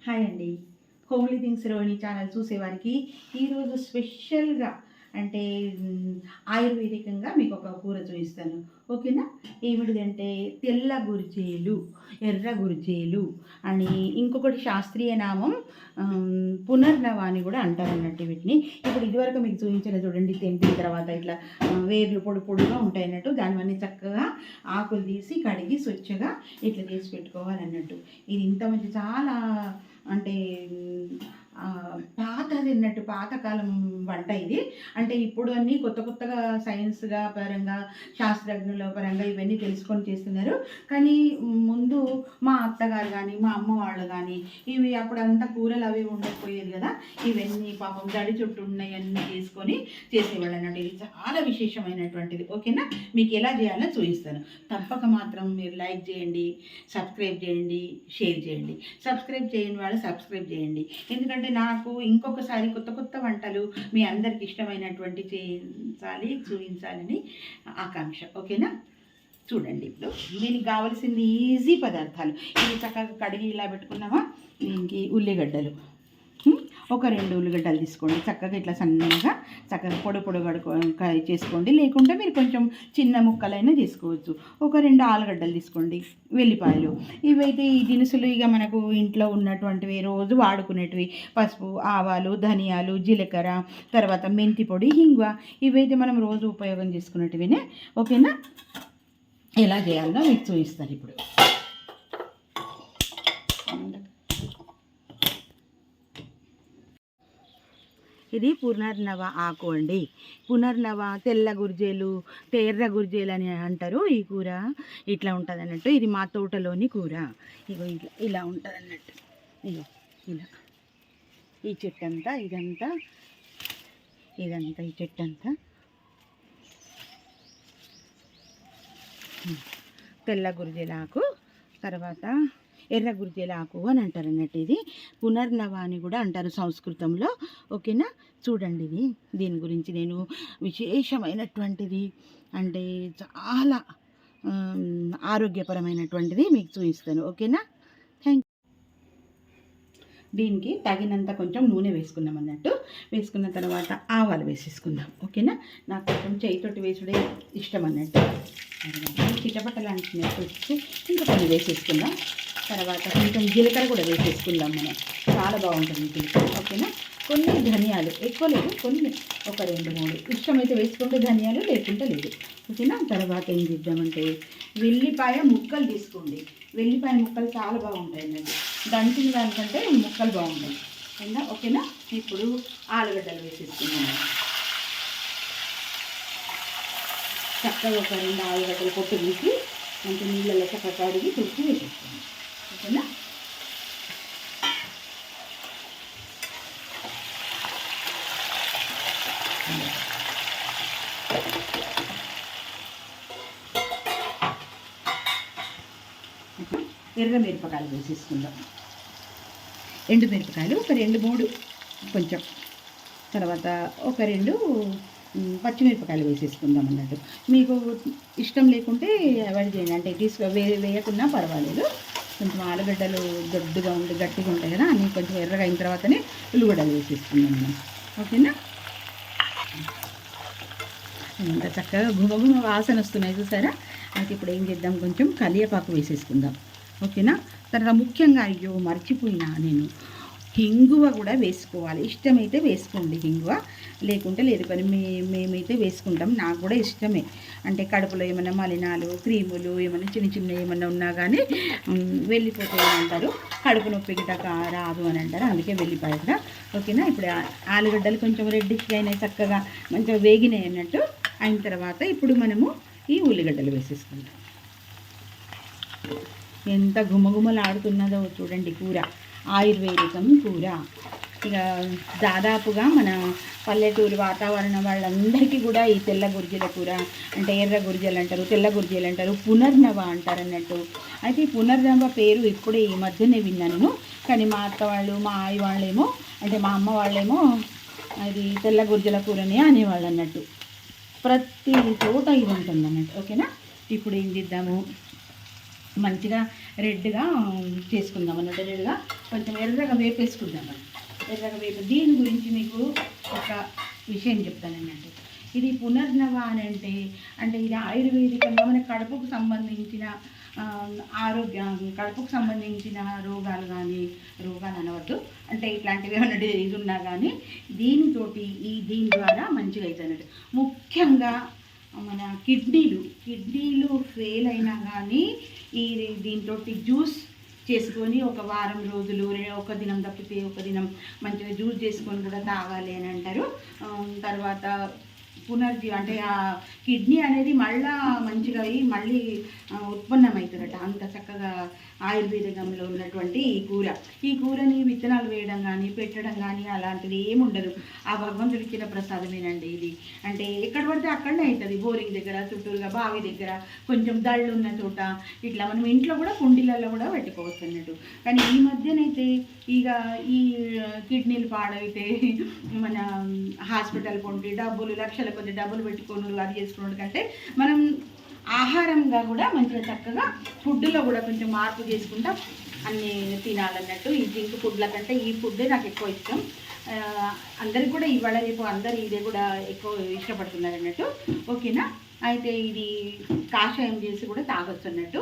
Hi అండి. Homely things Rohini channel చూసేవారికి ఈరోజు స్పెషల్గా అంటే ఆయుర్వేదికంగా మీకు ఒక కూర చూపిస్తాను. ఓకేనా? ఏమిటిదంటే తెల్ల గురిచేలు, ఎర్ర గురిచేలు అని ఇంకొకటి శాస్త్రీయ నామం పునర్నవ అని కూడా అంటారు అన్నట్టు వీటిని. ఇప్పుడు ఇదివరకు మీకు చూపించిన చూడండి, తెంపిన తర్వాత ఇట్లా వేర్లు పొడి పొడిగా ఉంటాయి అన్నట్టు. దానివన్నీ చక్కగా ఆకులు తీసి కడిగి స్వచ్ఛగా ఇట్లా చేసి పెట్టుకోవాలన్నట్టు. ఇది ఇంత మంచి చాలా అంటే పాతది అన్నట్టు, పాతకాలం వంట ఇది. అంటే ఇప్పుడు అన్నీ కొత్త కొత్తగా సైన్స్గా పరంగా శాస్త్రజ్ఞుల పరంగా ఇవన్నీ తెలుసుకొని చేస్తున్నారు. కానీ ముందు మా అత్తగారు కానీ మా అమ్మ వాళ్ళు కానీ ఇవి అప్పుడంతా కూరలు అవి ఉండకపోయేది కదా. ఇవన్నీ పాపం జడి చుట్టూ ఉన్నాయన్నీ చేసుకొని చేసేవాళ్ళు అన్నట్టు. ఇది చాలా విశేషమైనటువంటిది. ఓకేనా? మీకు ఎలా చేయాలో చూపిస్తాను. తప్పక మాత్రం మీరు లైక్ చేయండి, సబ్స్క్రైబ్ చేయండి, షేర్ చేయండి. సబ్స్క్రైబ్ చేయని వాళ్ళు సబ్స్క్రైబ్ చేయండి. ఎందుకంటే నాకు ఇంకొకసారి కొత్త కొత్త వంటలు మీ అందరికి ఇష్టమైనటువంటి చూపించాలని ఆకాంక్ష. ఓకేనా? చూడండి, ఇప్పుడు దీనికి కావాల్సింది ఈజీ పదార్థాలు. ఇది చక్కగా కడిగి ఇలా పెట్టుకున్నామా. దీనికి ఉల్లిగడ్డలు, ఒక 2 ఉల్లిగడ్డలు తీసుకోండి. చక్కగా ఇట్లా సన్నగా చక్కగా పొడి చేసుకోండి. లేకుంటే మీరు కొంచెం చిన్న ముక్కలైనా తీసుకోవచ్చు. ఒక 2 ఆలుగడ్డలు తీసుకోండి. వెల్లిపాయలు, ఇవైతే ఈ దినుసులు ఇక మనకు ఇంట్లో ఉన్నటువంటివి, రోజు వాడుకునేటివి. పసుపు, ఆవాలు, ధనియాలు, జీలకర్ర, తర్వాత మెంతి పొడి, హింగువ, ఇవైతే మనం రోజు ఉపయోగం చేసుకునేటివినే. ఓకేనా? ఎలా చేయాలో మీకు చూపిస్తారు ఇప్పుడు. ఇది పునర్నవ ఆకు అండి. పునర్నవ, తెల్ల గుర్జేలు, ఎర్ర గుర్జేలు అని అంటారు. ఈ కూర ఇట్లా ఉంటుంది అన్నట్టు. ఇది మా తోటలోని కూర. ఇగో ఇలా ఉంటుంది అన్నట్టు. ఇగో ఇలా ఈ చెట్టు అంతా ఇదంతా ఈ చెట్టు అంతా తెల్ల గుర్జేల ఆకు, తర్వాత ఎర్ర గురిజేల ఆకు అని అంటారు అన్నట్టు. ఇది పునర్నవ అని కూడా అంటారు సంస్కృతంలో. ఓకేనా? చూడండి, ఇది దీని గురించి నేను విశేషమైనటువంటిది అంటే చాలా ఆరోగ్యపరమైనటువంటిది మీకు చూపిస్తాను. ఓకేనా? థ్యాంక్ దీనికి తగినంత కొంచెం నూనె వేసుకున్నాం అన్నట్టు. వేసుకున్న తర్వాత ఆవాలు వేసేసుకుందాం. ఓకేనా? నాకు కొంచెం చేయితోటి వేసుడే ఇష్టం అన్నట్టు. చిటపట్టలు అంటున్నట్టు ఇంకా కొన్ని వేసేసుకుందాం. తర్వాత కొంచెం జీలకర్ర కూడా వేసేసుకుందాం మనం. చాలా బాగుంటుంది జీలకర్ర. ఓకేనా? కొన్ని ధనియాలు, ఎక్కువ లేదు, కొన్ని ఒక 2-3 ఇష్టమైతే వేసుకుంటే ధనియాలు, లేకుంటే లేదు. ఓకేనా? తర్వాత ఏం చేద్దామంటే వెల్లిపాయ ముక్కలు తీసుకోండి. వెల్లిపాయ ముక్కలు చాలా బాగుంటాయి అన్నట్టు. దంచిన దానికంటే ముక్కలు బాగుంటాయి. ఓకేనా? ఇప్పుడు ఆలుగడ్డలు వేసేసుకున్నాము. చక్కగా ఒక 2 ఆలుగడ్డలు పొట్టు తీసి మంచి నీళ్ళలో చక్కగా కడిగి తుడిచి వేసేసుకున్నాం. ఓకేనా? ఎర్ర మిరపకాయలు వేసేసుకుందాం. ఎండు మిరపకాయలు ఒక 2-3 కొంచెం. తర్వాత ఒక 2 పచ్చిమిరపకాయలు వేసేసుకుందాం అన్నట్టు. మీకు ఇష్టం లేకుంటే అవాయిడ్ చేయండి, అంటే వేయకున్నా పర్వాలేదు. కొంచెం ఆలుగడ్డలు దొడ్డుగా ఉండి గట్టిగా ఉంటాయి కదా, అన్నీ కొంచెం ఎర్రగా అయిన తర్వాతనే ఉల్లిగడ్డలు వేసేసుకుందాం మనం. ఓకేనా? ఇంకా చక్కగా గుమగుమ వాసన వస్తున్నాయి చూసారా. అయితే ఇప్పుడు ఏం చేద్దాం, కొంచెం కలియపాకు వేసేసుకుందాం. ఓకేనా? తర్వాత ముఖ్యంగా అయ్యో మర్చిపోయినా నేను, హింగువ కూడా వేసుకోవాలి. ఇష్టమైతే వేసుకోండి హింగువ, లేకుంటే లేదు. కానీ మేమైతే వేసుకుంటాం. నాకు కూడా ఇష్టమే. అంటే కడుపులో ఏమైనా మలినాలు, క్రీములు ఏమైనా చిన్న ఏమైనా ఉన్నా కానీ వెళ్ళిపోతాయి అంటారు. కడుపు నొప్పి గిట్ట రాదు అని అంటారు. అందుకే వెళ్ళిపోయి కూడా. ఓకేనా? ఇప్పుడు ఆలుగడ్డలు కొంచెం రెడ్డిష్గా అయినాయి, చక్కగా మంచిగా వేగినాయి అన్నట్టు. అయిన తర్వాత ఇప్పుడు మనము ఈ ఉల్లిగడ్డలు వేసేసుకుంటాం. ఎంత గుమగుమలాడుతున్నదో చూడండి కూర. ఆయుర్వేదికం కూర. ఇక దాదాపుగా మన పల్లెటూరు వాతావరణం వాళ్ళందరికీ కూడా ఈ తెల్ల గుర్జీల కూర అంటే ఎర్ర గుర్జీలు అంటారు, తెల్ల గుర్జీలు అంటారు, పునర్నవ అంటారు అన్నట్టు. అయితే ఈ పునర్నవ పేరు ఇప్పుడే ఈ మధ్యనే విన్నాను. కానీ మా అత్త వాళ్ళు, మా ఆయి వాళ్ళేమో, అంటే మా అమ్మ వాళ్ళేమో అది తెల్ల గుర్జీల కూరని అనేవాళ్ళు అన్నట్టు. ప్రతి చోట ఇది ఉంటుంది అన్నట్టు. ఓకేనా? ఇప్పుడు ఏం చేద్దాము, మంచిగా రెడ్గా చేసుకుందాం అన్నట్టు. రెడ్గా కొంచెం ఎర్రగా వేపేసుకుందాం మనం. ఎర్రగా దీని గురించి మీకు ఒక విషయం చెప్తానన్నట్టు. ఇది పునర్నవ అని అంటే ఇది ఆయుర్వేదికంగా మన కడుపుకు సంబంధించిన కడుపుకు సంబంధించిన రోగాలు అనవద్దు, అంటే ఇట్లాంటివి ఏమైనా ఇది ఉన్నా కానీ దీని ద్వారా మంచిగా అవుతుంది. ముఖ్యంగా మన కిడ్నీలు ఫెయిల్ అయినా కానీ దీంతో జ్యూస్ చేసుకొని ఒక వారం రోజులు, ఒక దినం తప్పితే ఒక దినం మంచిగా జ్యూస్ చేసుకొని కూడా తాగాలి అని అంటారు. తర్వాత అంటే ఆ కిడ్నీ అనేది మంచిగా అయ్యి మళ్ళీ ఉత్పన్నమవుతుందట. అంత చక్కగా ఆయుర్వేదంలో ఉన్నటువంటి ఈ కూరని విత్తనాలు వేయడం కానీ పెట్టడం కానీ అలాంటిది ఏముండదు. ఆ భగవంతుడి ఇచ్చిన ప్రసాదమేనండి ఇది. అంటే ఎక్కడ పడితే అక్కడనే అవుతుంది. బోరింగ్ దగ్గర, చుట్టూరుగా బావి దగ్గర, కొంచెం దళ్ళు ఉన్న చోట, ఇట్లా మనం ఇంట్లో కూడా కుండీలలో కూడా పెట్టుకోవచ్చు అన్నట్టు. కానీ ఈ మధ్యనైతే ఇక ఈ కిడ్నీలు పాడైతే మన హాస్పిటల్ కొంటే లక్షల కొద్ది డబ్బులు పెట్టుకోను అది చేసుకోవడం కంటే మనం ఆహారంగా కూడా మంచిగా చక్కగా ఫుడ్లో కూడా కొంచెం మార్పు చేసుకుంటా అన్నీ తినాలన్నట్టు. ఈ జింక్ ఫుడ్ల కంటే ఈ ఫుడ్డే నాకు ఎక్కువ ఇష్టం. అందరికి కూడా ఇవాళ రేపు అందరు ఇదే కూడా ఎక్కువ ఇష్టపడుతున్నారు అన్నట్టు. ఓకేనా? అయితే ఇది కాషాయం చేసి కూడా తాగొచ్చు అన్నట్టు.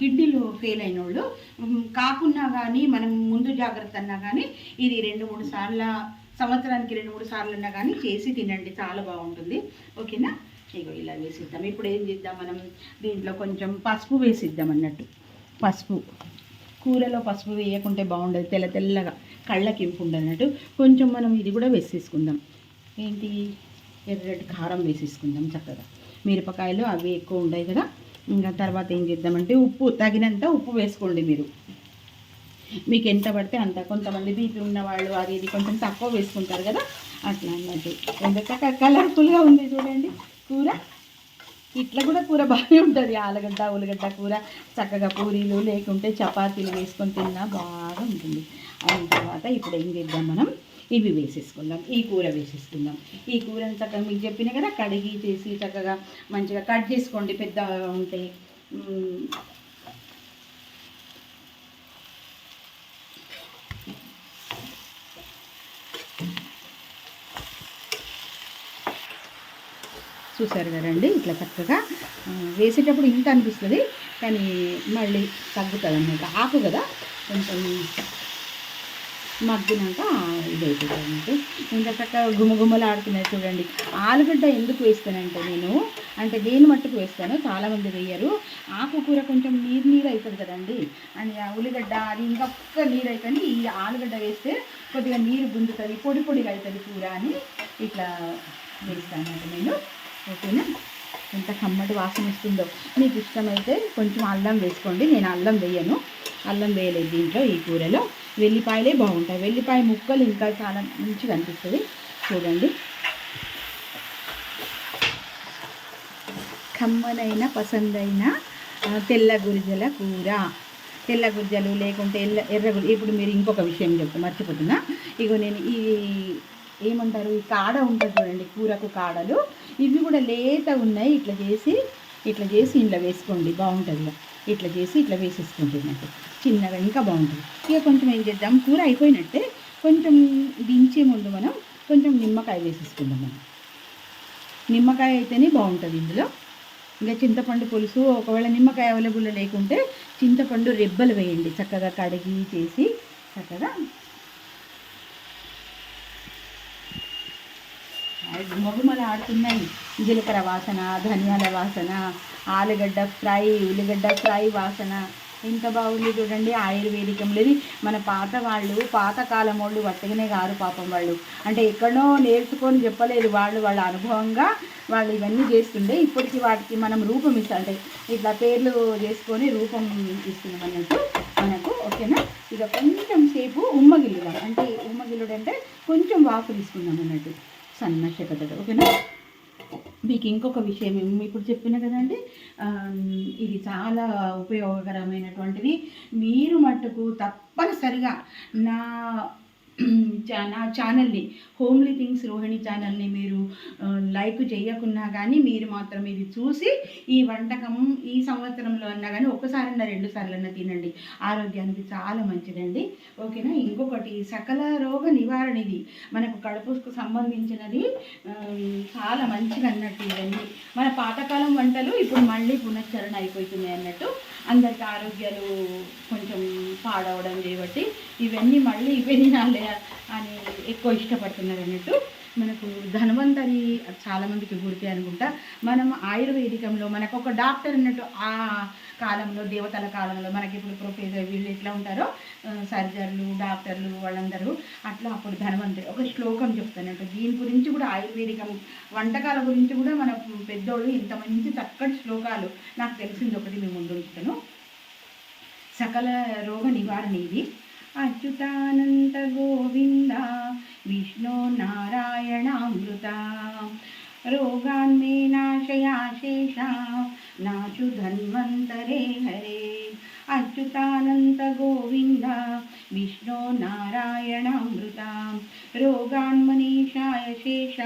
కిడ్నీలు ఫెయిల్ అయిన వాళ్ళు కాకున్నా కానీ మనం ముందు జాగ్రత్త అన్నా కానీ ఇది 2-3 సార్లు, సంవత్సరానికి 2-3 సార్లు అన్నా కానీ చేసి తినండి, చాలా బాగుంటుంది. ఓకేనా? ఇగో ఇలా వేసిద్దాం. ఇప్పుడు ఏం చేద్దాం, మనం దీంట్లో కొంచెం పసుపు వేసిద్దాం అన్నట్టు. కూరలో పసుపు వేయకుంటే బాగుండదు, తెల్లగా కళ్ళకి ఇంపు ఉండన్నట్టు. కొంచెం మనం ఇది కూడా వేసేసుకుందాం. ఏంటి, ఎర్రటి కారం వేసేసుకుందాం చక్కగా. మిరపకాయలు అవి ఎక్కువ ఉంటాయి కదా. ఇంకా తర్వాత ఏం చేద్దామంటే తగినంత ఉప్పు వేసుకోండి మీరు, మీకు ఎంత పడితే అంత. కొంతమంది బీపీ ఉన్నవాళ్ళు ఇది కొంచెం తక్కువ వేసుకుంటారు కదా, అట్లా అన్నట్టు. ఎంత కలర్ఫుల్గా ఉంది చూడండి కూర. ఇట్లా కూడా కూర బాగానే ఉంటుంది. ఆలుగడ్డ, ఉల్లిగడ్డ కూర చక్కగా పూరీలు లేకుంటే చపాతీలు వేసుకొని తిన్నా బాగా ఉంటుంది. అయిన తర్వాత ఇప్పుడు ఏం చేద్దాం, మనం ఇవి వేసేసుకుందాం. ఈ కూర వేసేసుకుందాం. ఈ కూరని చక్కగా మీకు చెప్పిన కదా కడిగి చేసి చక్కగా మంచిగా కట్ చేసుకోండి. పెద్దగా ఉంటే చూసారు కదండి. ఇట్లా చక్కగా వేసేటప్పుడు ఇంత అనిపిస్తుంది, కానీ మళ్ళీ తగ్గుతుంది అన్నమాట. ఆకు కదా కొంచెం మగ్గినాక ఇది అవుతుంది అన్నట్టు. ఇంకా చక్కగా గుమగుమలు ఆడుతున్నాయి చూడండి. ఆలుగడ్డ ఎందుకు వేస్తానంటే నేను అంటే దేని మట్టుకు వేస్తాను, చాలామంది వేయరు. ఆకుకూర కొంచెం నీరు అవుతుంది కదండి, అని ఉల్లిగడ్డ అది ఇంకొక నీరు అవుతుంది. ఈ ఆలుగడ్డ వేస్తే కొద్దిగా నీరు గుంజుతుంది, పొడిగా అవుతుంది కూర అని ఇట్లా వేస్తాను అన్నట్టు నేను. ఓకేనా? ఎంత కమ్మటి వాసన వస్తుందో. మీకు ఇష్టమైతే కొంచెం అల్లం వేసుకోండి. నేను అల్లం వేయను, అల్లం వేయలేదు దీంట్లో. ఈ కూరలో వెల్లిపాయలే బాగుంటాయి. వెల్లిపాయ ముక్కలు ఇంకా చాలా మంచిగా అనిపిస్తుంది చూడండి. కమ్మనైన పసందైన తెల్ల గురిజల కూర. తెల్ల గురిజలు లేకుంటే ఎర్రగురి. ఇప్పుడు మీరు ఇంకొక విషయం మర్చిపోతున్నా. ఇగో నేను ఈ ఏమంటారు, ఈ కాడ ఉంటుంది చూడండి, కూరకు కాడలు, ఇవి కూడా లేత ఉన్నాయి. ఇట్లా చేసి ఇంట్లో వేసుకోండి, బాగుంటుంది. ఇట్లా చేసి ఇట్లా వేసేసుకుంటున్నట్టు చిన్నగా ఇంకా బాగుంటుంది. ఇక కొంచెం ఏం చేద్దాం, కూర అయిపోయినట్టే కొంచెం దించే ముందు మనం కొంచెం నిమ్మకాయ వేసేసుకుందాం. మనం నిమ్మకాయ అయితేనే బాగుంటుంది ఇందులో. ఇంకా చింతపండు పులుసు ఒకవేళ నిమ్మకాయ అవైలబుల్ లేకుంటే చింతపండు రెబ్బలు వేయండి, చక్కగా కడిగి చేసి చక్కగా. గుమగుమలు ఆడుతున్నాయి. జీలకర్ర వాసన, ధనియాల వాసన, ఆలుగడ్డ ఫ్రై, ఉల్లిగడ్డ ఫ్రై వాసన ఎంత బాగుంది చూడండి. ఆయుర్వేదికంలో ఇది మన పాతకాలం వాళ్ళు వట్టగానే గారు పాపం. వాళ్ళు అంటే ఎక్కడో నేర్చుకొని చెప్పలేదు, వాళ్ళ అనుభవంగా వాళ్ళు ఇవన్నీ చేస్తుండే. ఇప్పటికీ వాటికి మనం రూపం ఇస్తాం, అంటే ఇట్లా పేర్లు చేసుకొని రూపం ఇస్తున్నాం అన్నట్టు మనకు. ఓకేనా? ఇక కొంచెం సేపు ఉమ్మగిల్లుదాం. అంటే ఉమ్మగిల్లుడు అంటే కొంచెం వాపు తీసుకుందాం అన్నట్టు, సన్న చెక్కతో. ఓకేనా? మీకు ఇంకొక విషయం ఇప్పుడు చెప్పిన కదండి, ఇది చాలా ఉపయోగకరమైనటువంటిది. మీరు మట్టుకు తప్పనిసరిగా నా నా ఛానల్ని హోమ్లీ థింగ్స్ రోహిణి ఛానల్ని మీరు లైక్ చేయకున్నా కానీ మీరు మాత్రం ఇది చూసి ఈ వంటకం ఈ సంవత్సరంలో అన్నా కానీ ఒకసారన్నా 2 సార్లన్నా తినండి, ఆరోగ్యానికి చాలా మంచిదండి. ఓకేనా. ఇంకొకటి సకల రోగ నివారణ, ఇది మనకు కడుపుకు సంబంధించినది, చాలా మంచిది అన్నట్టు. ఇవన్నీ మన పాతకాలం వంటలు ఇప్పుడు మళ్ళీ పునశ్చరణ అయిపోతున్నాయి అన్నట్టు. అందరికి ఆరోగ్యాలు కొంచెం పాడవడం కాబట్టి ఇవన్నీ మళ్ళీ ఇవే తినాలి అని ఎక్కువ ఇష్టపడుతున్నారు అన్నట్టు. మనకు ధన్వంతరి చాలామందికి గుర్తే అనుకుంటా. మనం ఆయుర్వేదికంలో మనకు ఒక డాక్టర్ అన్నట్టు ఆ కాలంలో, దేవతల కాలంలో మనకి ఇప్పుడు ప్రొఫెసర్ వీళ్ళు ఎట్లా ఉంటారో సర్జర్లు డాక్టర్లు వాళ్ళందరూ అట్లా అప్పుడు ధన్వంతరి ఒక శ్లోకం చెప్తానంట. దీని గురించి కూడా ఆయుర్వేదికం వంటకాల గురించి కూడా మన పెద్దోళ్ళు ఇంత మంచి చక్కటి శ్లోకాలు నాకు తెలిసింది ఒకటి మేము ముందు ఉంచుతాను. సకల రోగ నివారణ ఇది. అచ్యుతానంత గోవింద విష్ణు నారాయణామృత రోగాన్మే నాశయాశేష నాశు ధన్వంతరే హరే. అచ్యుతానంత గోవింద విష్ణు నారాయణామృత రోగాన్మనీషాయ శేష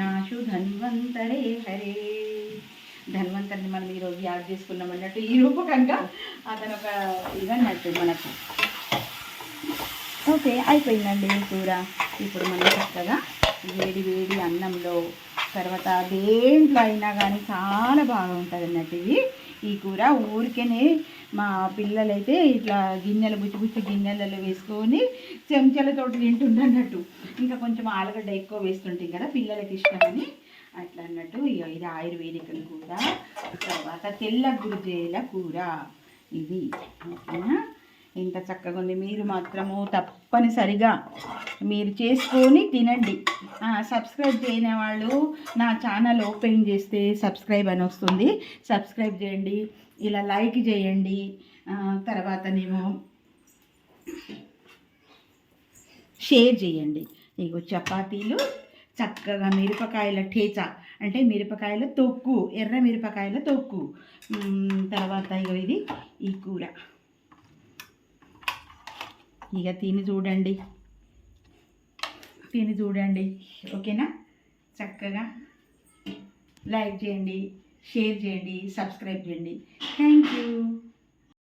నాశు ధన్వంతరే హరే. ధన్వంతరిని మనం ఈరోజు యాడ్ చేసుకున్నాం అన్నట్టు. ఈ రూపకంగా అతను ఒక ఇదన్నట్టు మనకు. ఓకే, అయిపోయిందండి కూర. ఇప్పుడు మనం చక్కగా వేడి వేడి అన్నంలో, తర్వాత దేంట్లో అయినా కానీ చాలా బాగా ఉంటుంది అన్నట్టు ఇది. ఈ కూర ఊరికేనే మా పిల్లలైతే ఇట్లా గిన్నెలు బుచ్చి గిన్నెలలో వేసుకొని చెంచాలతో తింటుండన్నట్టు. ఇంకా కొంచెం ఆలుగడ్డ ఎక్కువ వేస్తుంటాం కదా పిల్లలకి ఇష్టమని అట్లా అన్నట్టు. ఇది ఆయుర్వేదికం కూర. తర్వాత తెల్ల గురిజేల కూర ఇది. ఓకేనా. ఇంత చక్కగా ఉంది. మీరు మాత్రము తప్పనిసరిగా మీరు చేసుకొని తినండి. సబ్స్క్రైబ్ చేయని వాళ్ళు నా ఛానల్ ఓపెన్ చేస్తే సబ్స్క్రైబ్ అని వస్తుంది, సబ్స్క్రైబ్ చేయండి. ఇలా లైక్ చేయండి. తర్వాతనేమో షేర్ చేయండి. ఇగో చపాతీలు చక్కగా మిరపకాయల ఠేచా అంటే మిరపకాయల తొక్కు, ఎర్ర మిరపకాయల తొక్కు. తర్వాత ఇగో ఇది ఈ కూర. ఇక తిని చూడండి. ఓకేనా. చక్కగా లైక్ చేయండి, షేర్ చేయండి, సబ్స్క్రైబ్ చేయండి. Thank you.